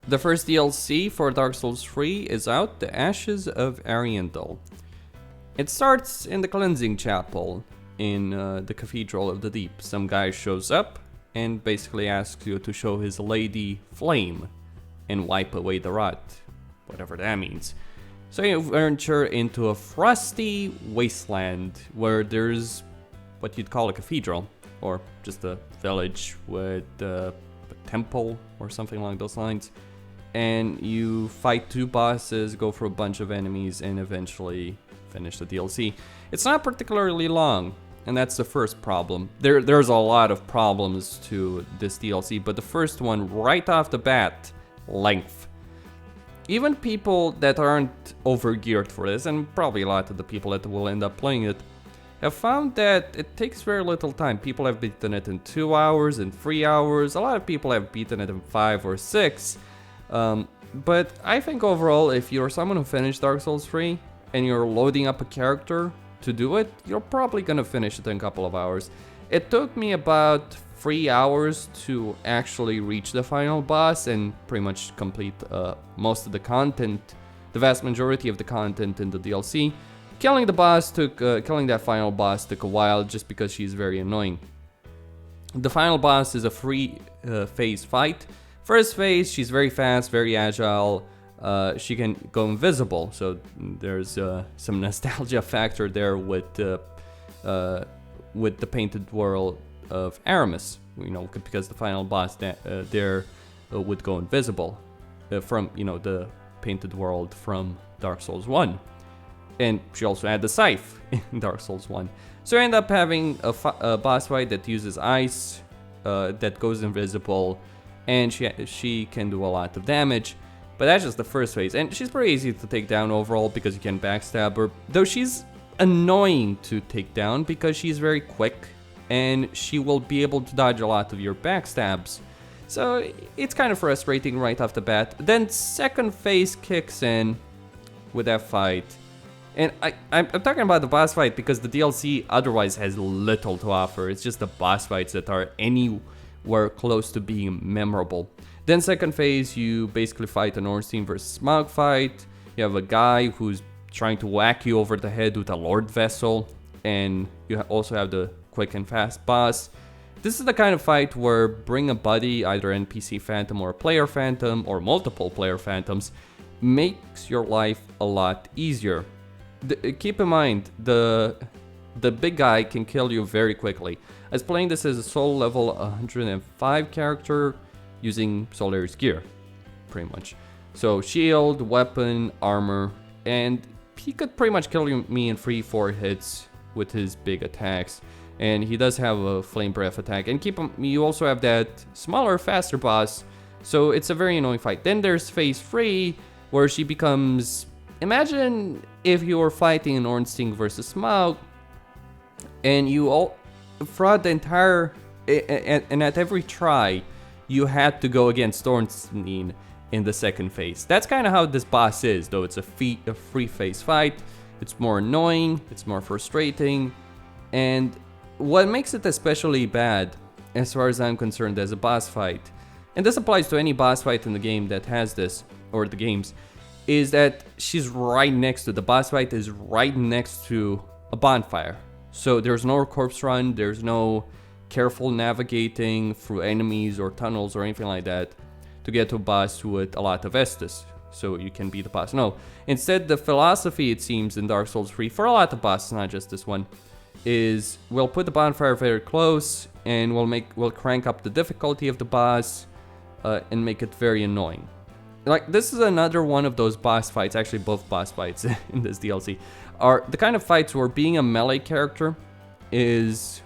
The first DLC for Dark Souls 3 is out, The Ashes of Ariandel. It starts in the Cleansing Chapel in the Cathedral of the Deep. Some guy shows up and basically asks you to show his lady Flame and wipe away the rot, whatever that means. So you venture into a frosty wasteland where there's what you'd call a cathedral, or just a village with a temple or something along those lines. And you fight 2 bosses, go through a bunch of enemies, and eventually finish the DLC. It's not particularly long, and that's the first problem. There's a lot of problems to this DLC, but the first one, right off the bat, length. Even people that aren't overgeared for this, and probably a lot of the people that will end up playing it, have found that it takes very little time. People have beaten it in 2 hours, in 3 hours. A lot of people have beaten it in 5 or 6. But I think overall, if you're someone who finished Dark Souls 3 and you're loading up a character to do it, you're probably gonna finish it in a couple of hours. It took me about 3 hours to actually reach the final boss and pretty much complete most of the content, the vast majority of the content in the DLC. Killing that final boss took a while just because she's very annoying. The final boss is a 3-phase fight. First phase, she's very fast, very agile. She can go invisible, so there's some nostalgia factor there with the painted world of Aramis, because the final boss there would go invisible from the painted world from Dark Souls 1. And she also had the scythe in Dark Souls 1. So I end up having a boss fight that uses ice, that goes invisible, and she can do a lot of damage. But that's just the first phase, and she's pretty easy to take down overall because you can backstab her. Though she's annoying to take down because she's very quick, and she will be able to dodge a lot of your backstabs. So it's kind of frustrating right off the bat. Then second phase kicks in with that fight. And I'm talking about the boss fight because the DLC otherwise has little to offer. It's just the boss fights that are anywhere close to being memorable. Then second phase, you basically fight an Ornstein versus Smaug fight. You have a guy who's trying to whack you over the head with a Lord Vessel. And you also have the quick and fast boss. This is the kind of fight where bring a buddy, either NPC Phantom or a player Phantom, or multiple player Phantoms, makes your life a lot easier. Keep in mind, the big guy can kill you very quickly. I was playing this as a soul level 105 character using Solaris gear, pretty much. So shield, weapon, armor, and he could pretty much kill me in 3-4 hits with his big attacks. And he does have a flame breath attack. And you also have that smaller, faster boss, so it's a very annoying fight. Then there's phase 3, where she becomes... Imagine if you were fighting an Ornstein versus Smaug, and throughout the entire, and at every try, you had to go against Ornstein in the second phase. That's kind of how this boss is, though it's a 3-phase fight. It's more annoying, it's more frustrating, and what makes it especially bad, as far as I'm concerned, as a boss fight, and this applies to any boss fight in the game that has this, or the games, is that the boss fight is right next to a bonfire. So there's no corpse run, there's no careful navigating through enemies or tunnels or anything like that to get to a boss with a lot of Estus, so you can beat the boss. No, instead the philosophy, it seems, in Dark Souls 3, for a lot of bosses, not just this one, is we'll put the bonfire very close and we'll crank up the difficulty of the boss and make it very annoying. Like, this is another one of those boss fights, actually both boss fights in this DLC, are the kind of fights where being a melee character is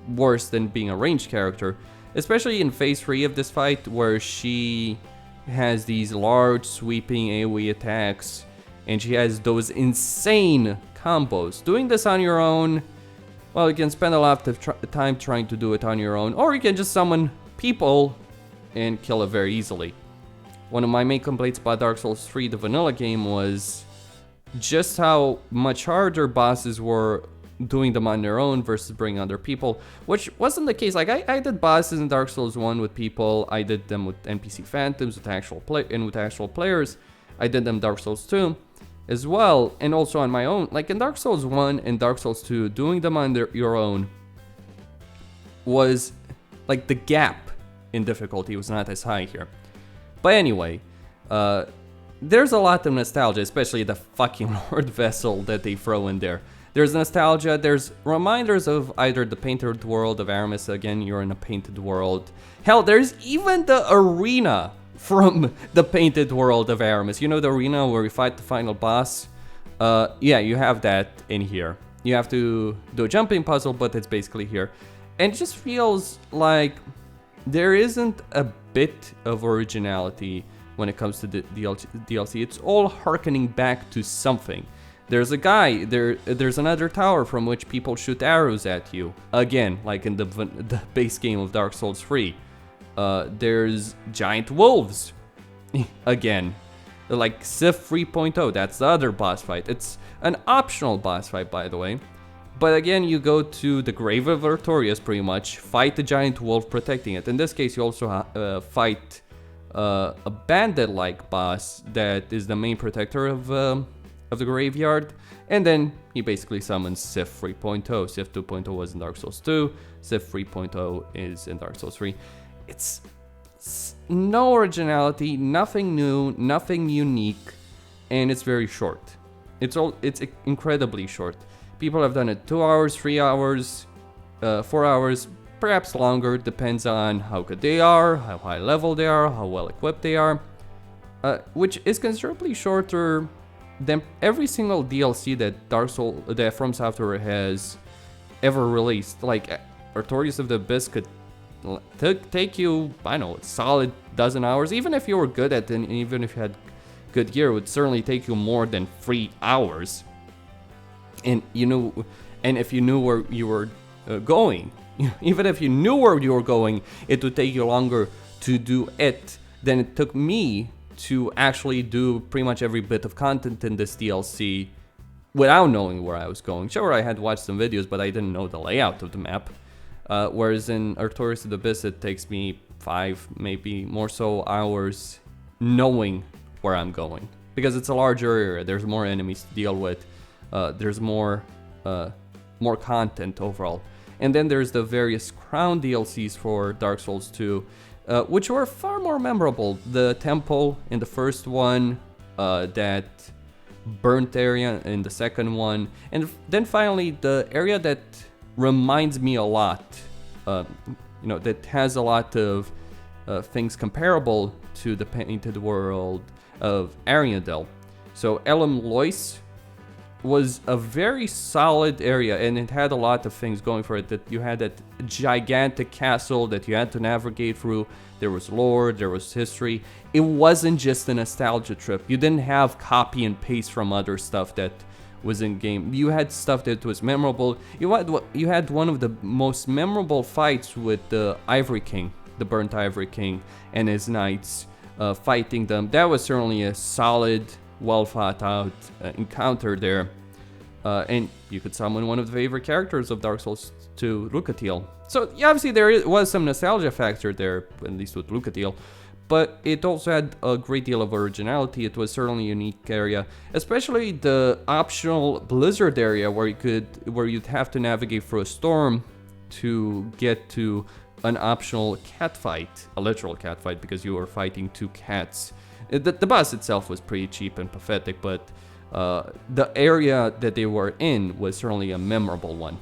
worse than being a ranged character, especially in phase 3 of this fight, where she has these large sweeping AoE attacks, and she has those insane combos. Doing this on your own, well, you can spend a lot of time trying to do it on your own, or you can just summon people and kill it very easily. One of my main complaints about Dark Souls 3, the vanilla game, was just how much harder bosses were doing them on their own versus bringing other people, which wasn't the case. Like I did bosses in Dark Souls 1 with people. I did them with NPC phantoms, with actual players. I did them Dark Souls 2 as well, and also on my own. Like in Dark Souls 1 and Dark Souls 2, doing them on your own was like the gap in difficulty was not as high here. But anyway, there's a lot of nostalgia, especially the fucking Lord Vessel that they throw in there. There's nostalgia, there's reminders of either the painted world of Aramis, again, you're in a painted world. Hell, there's even the arena from the painted world of Aramis. You know the arena where we fight the final boss? Yeah, you have that in here. You have to do a jumping puzzle, but it's basically here. And it just feels like there isn't a bit of originality when it comes to the DLC. It's all harkening back to something. There's a guy, there's another tower from which people shoot arrows at you. Again, like in the base game of Dark Souls 3. There's giant wolves. Again. Like Sif 3.0, that's the other boss fight. It's an optional boss fight, by the way. But again, you go to the Grave of Artorias pretty much, fight the giant wolf protecting it. In this case, you also fight a bandit-like boss that is the main protector of the graveyard, and then he basically summons Sif 3.0. Sif 2.0 was in Dark Souls 2, Sif 3.0 is in Dark Souls 3. It's no originality, nothing new, nothing unique, and it's very short. It's incredibly short. People have done it 2 hours, 3 hours, 4 hours, perhaps longer, depends on how good they are, how high level they are, how well equipped they are, which is considerably shorter than every single DLC that From Software has ever released. Like Artorias of the Abyss could take you, I don't know, a solid dozen hours. Even if you were good at it, and even if you had good gear, it would certainly take you more than 3 hours. And if you knew where you were going, even if you knew where you were going, it would take you longer to do it than it took me to actually do pretty much every bit of content in this DLC without knowing where I was going. Sure, I had watched some videos, but I didn't know the layout of the map. Whereas in Artorias of the Abyss, it takes me 5, maybe more so hours knowing where I'm going. Because it's a larger area, there's more enemies to deal with, there's more content overall. And then there's the various Crown DLCs for Dark Souls 2, which were far more memorable. The temple in the first one, that burnt area in the second one, and then finally the area that reminds me a lot, that has a lot of things comparable to the painted world of Ariandel. So Elam Lois was a very solid area, and it had a lot of things going for it. That you had that gigantic castle that you had to navigate through. There was lore, there was history. It wasn't just a nostalgia trip. You didn't have copy and paste from other stuff that was in game. You had stuff that was memorable. You had one of the most memorable fights with the Ivory King, the Burnt Ivory King, and his knights, fighting them. That was certainly a solid, well thought out encounter there. And you could summon one of the favorite characters of Dark Souls 2, Lucatiel. So yeah, obviously there was some nostalgia factor there, at least with Lucatiel, but it also had a great deal of originality. It was certainly a unique area, especially the optional blizzard area where you'd have to navigate through a storm to get to an optional cat fight, a literal cat fight, because you were fighting 2 cats. The boss itself was pretty cheap and pathetic, but the area that they were in was certainly a memorable one.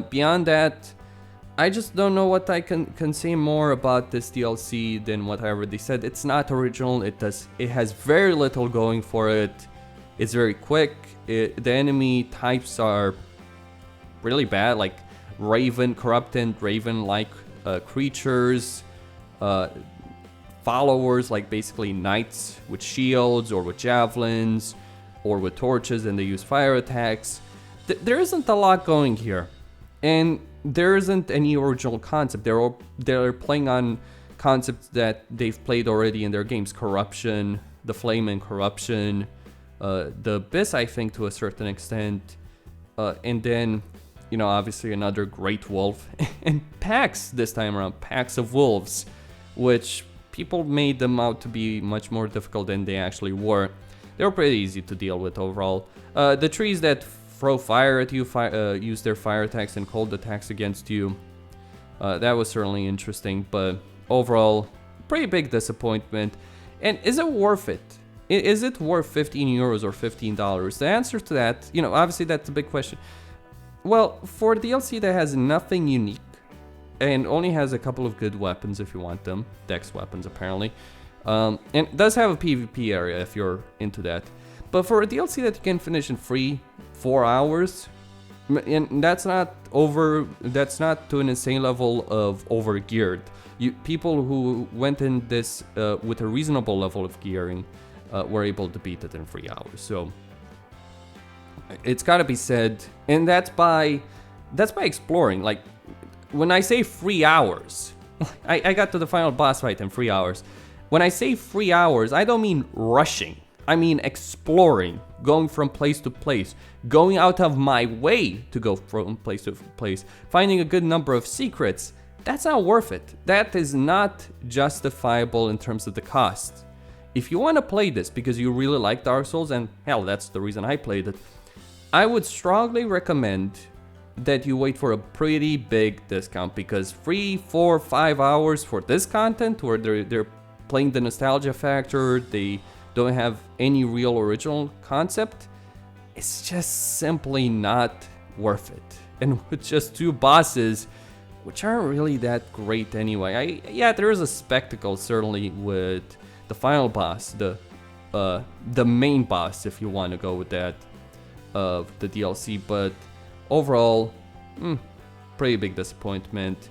Beyond that, I just don't know what I can say more about this DLC than what I already said. It's not original. It has very little going for it. It's very quick. The enemy types are really bad, like corrupted raven-like creatures, followers, like basically knights with shields or with javelins or with torches, and they use fire attacks. There isn't a lot going here, and there isn't any original concept. They're playing on concepts that they've played already in their games. Corruption, the Flame and Corruption, the Abyss, I think, to a certain extent. And then, obviously another great wolf. And packs this time around, packs of wolves, which people made them out to be much more difficult than they actually were. They were pretty easy to deal with overall. The trees that throw fire at you, use their fire attacks and cold attacks against you. That was certainly interesting, but overall, pretty big disappointment. And is it worth it? Is it worth 15 euros or $15? The answer to that, obviously that's a big question. Well, for a DLC that has nothing unique and only has a couple of good weapons if you want them, dex weapons apparently, and it does have a PvP area if you're into that. But for a DLC that you can finish in 4 hours, and that's not to an insane level of over geared. People who went in this with a reasonable level of gearing were able to beat it in 3 hours. So it's gotta be said, and that's by exploring. Like, when I say 3 hours, I got to the final boss fight in 3 hours. When I say 3 hours, I don't mean rushing. I mean exploring, going from place to place, going out of my way to go from place to place, finding a good number of secrets. That's not worth it. That is not justifiable in terms of the cost. If you want to play this because you really like Dark Souls, and hell, that's the reason I played it, I would strongly recommend that you wait for a pretty big discount, because 3, 4, 5 hours for this content where they're playing the nostalgia factor, they don't have any real original concept, it's just simply not worth it. And with just 2 bosses, which aren't really that great anyway. Yeah, there is a spectacle certainly with the final boss, the main boss, if you want to go with that, of the DLC, but overall, pretty big disappointment.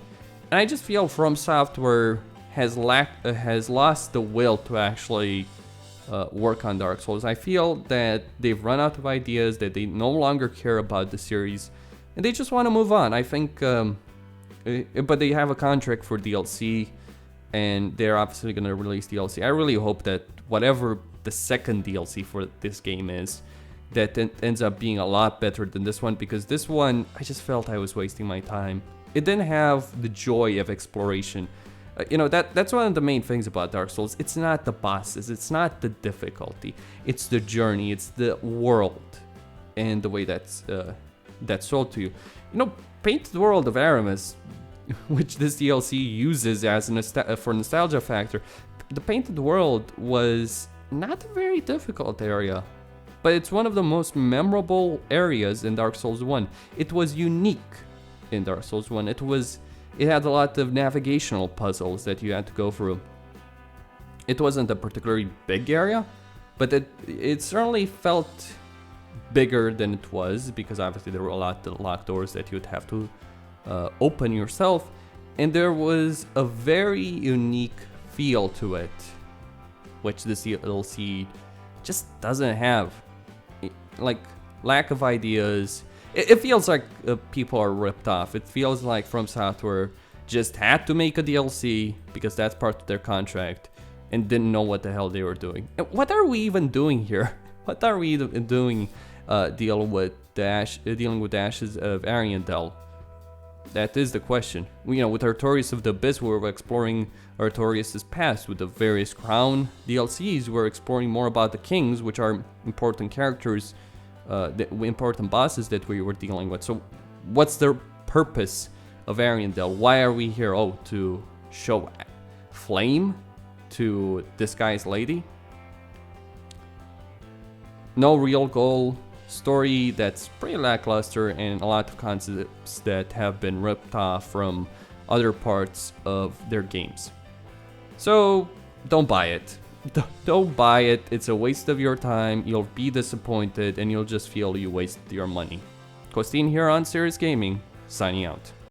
And I just feel From Software has lost the will to actually work on Dark Souls. I feel that they've run out of ideas, that they no longer care about the series, and they just want to move on. I think, but they have a contract for DLC, and they're obviously going to release DLC. I really hope that whatever the second DLC for this game is, that ends up being a lot better than this one, because this one, I just felt I was wasting my time. It didn't have the joy of exploration. That's one of the main things about Dark Souls. It's not the bosses, it's not the difficulty, it's the journey, it's the world, and the way that's sold to you. Painted World of Aramis, which this DLC uses as for nostalgia factor, the Painted World was not a very difficult area, but it's one of the most memorable areas in Dark Souls 1. It was unique in Dark Souls 1. It had a lot of navigational puzzles that you had to go through. It wasn't a particularly big area, but it certainly felt bigger than it was, because obviously there were a lot of locked doors that you'd have to open yourself, and there was a very unique feel to it, which this DLC just doesn't have. Like, lack of ideas. It feels like people are ripped off. It feels like From Software just had to make a DLC because that's part of their contract, and didn't know what the hell they were doing. And what are we even doing here? What are we doing dealing with the ashes of Ariandel? That is the question. With Artorias of the Abyss, we were exploring Artorias' past. With the various Crown DLCs, we're exploring more about the kings, which are important characters, important bosses that we were dealing with. So what's the purpose of Ariandel? Why are we here? Oh, to show flame to disguise lady? No real goal. Story that's pretty lackluster, and a lot of concepts that have been ripped off from other parts of their games. So don't buy it. Don't buy it. It's a waste of your time. You'll be disappointed, and you'll just feel you wasted your money. Costin here on Serious Gaming, signing out.